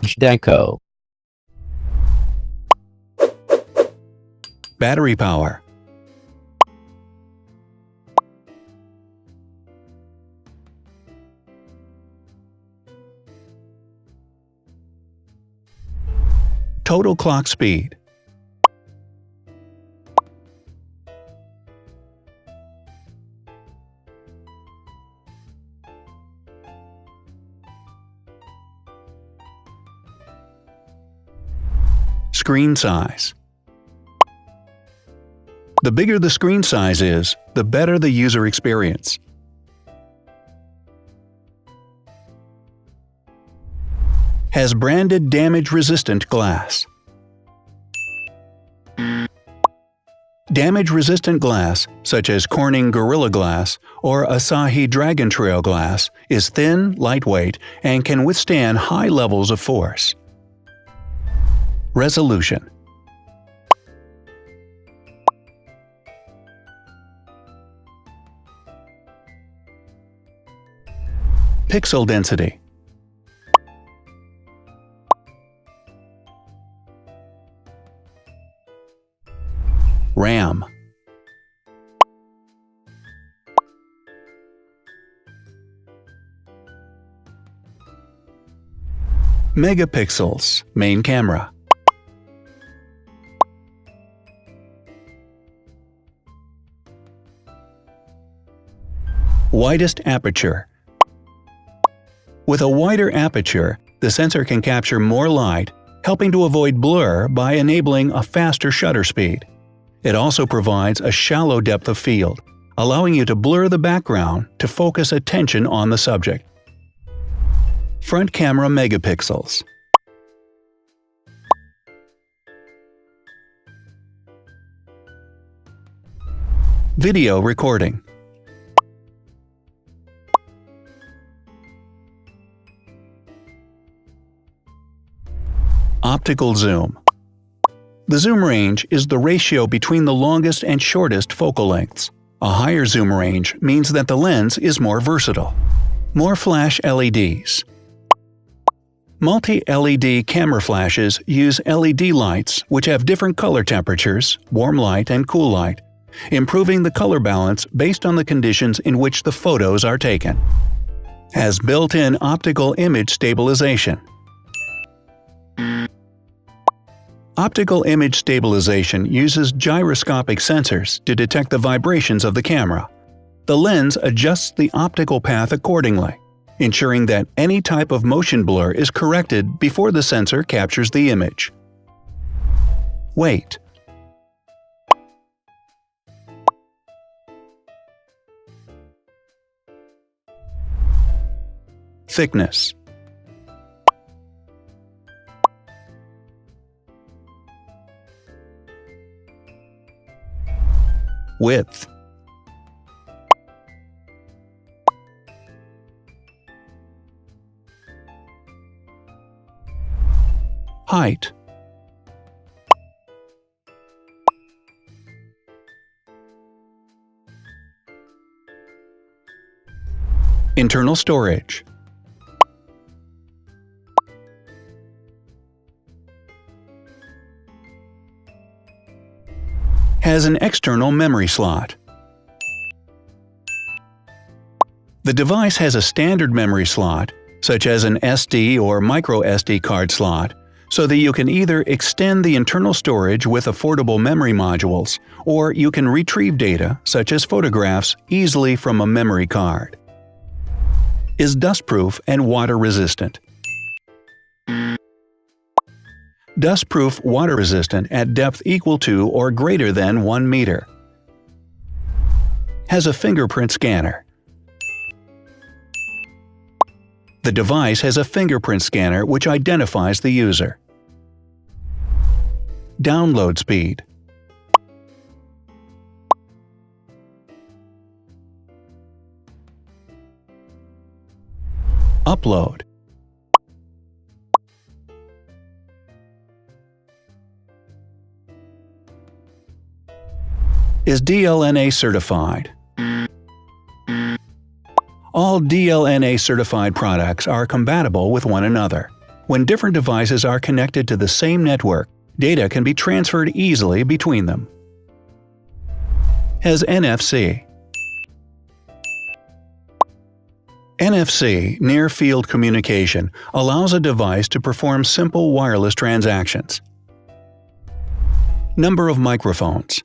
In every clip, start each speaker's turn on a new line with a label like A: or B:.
A: Zhdanko.
B: Battery power. Total clock speed. Screen size. The bigger the screen size is, the better the user experience. Has branded damage-resistant glass. Damage-resistant glass, such as Corning Gorilla Glass or Asahi Dragon Trail glass, is thin, lightweight, and can withstand high levels of force. Resolution. Pixel density. RAM. Megapixels, main camera. Widest aperture. With a wider aperture, the sensor can capture more light, helping to avoid blur by enabling a faster shutter speed. It also provides a shallow depth of field, allowing you to blur the background to focus attention on the subject. Front camera megapixels. Video recording. Optical zoom. The zoom range is the ratio between the longest and shortest focal lengths. A higher zoom range means that the lens is more versatile. More flash LEDs. Multi-LED camera flashes use LED lights which have different color temperatures, warm light and cool light, improving the color balance based on the conditions in which the photos are taken. Has built-in optical image stabilization. Optical image stabilization uses gyroscopic sensors to detect the vibrations of the camera. The lens adjusts the optical path accordingly, ensuring that any type of motion blur is corrected before the sensor captures the image. Weight. Thickness. Width. Height. Internal storage. Has an external memory slot. The device has a standard memory slot, such as an SD or micro SD card slot, so that you can either extend the internal storage with affordable memory modules, or you can retrieve data, such as photographs, easily from a memory card. Is dustproof and water-resistant. Dustproof water-resistant at depth equal to or greater than 1 meter. Has a fingerprint scanner. The device has a fingerprint scanner which identifies the user. Download speed. Upload. Is DLNA certified. All DLNA certified products are compatible with one another. When different devices are connected to the same network, data can be transferred easily between them. Has NFC. NFC, Near Field Communication, allows a device to perform simple wireless transactions. Number of microphones.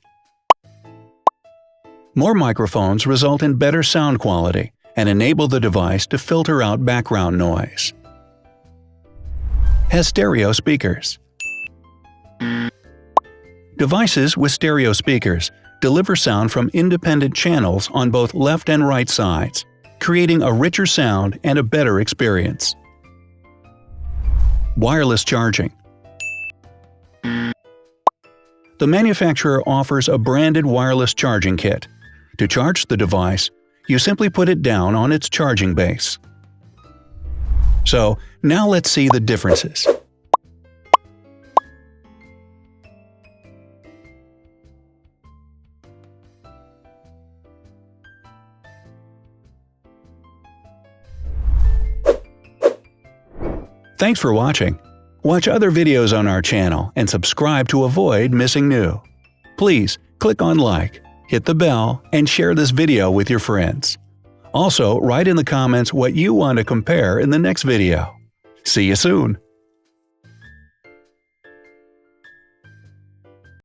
B: More microphones result in better sound quality and enable the device to filter out background noise. Has stereo speakers. Devices with stereo speakers deliver sound from independent channels on both left and right sides, creating a richer sound and a better experience. Wireless charging. The manufacturer offers a branded wireless charging kit. To charge the device, you simply put it down on its charging base. So, now let's see the differences. Thanks for watching. Watch other videos on our channel and subscribe to avoid missing new. Please click on like, hit the bell, and share this video with your friends. Also, write in the comments what you want to compare in the next video. See you soon!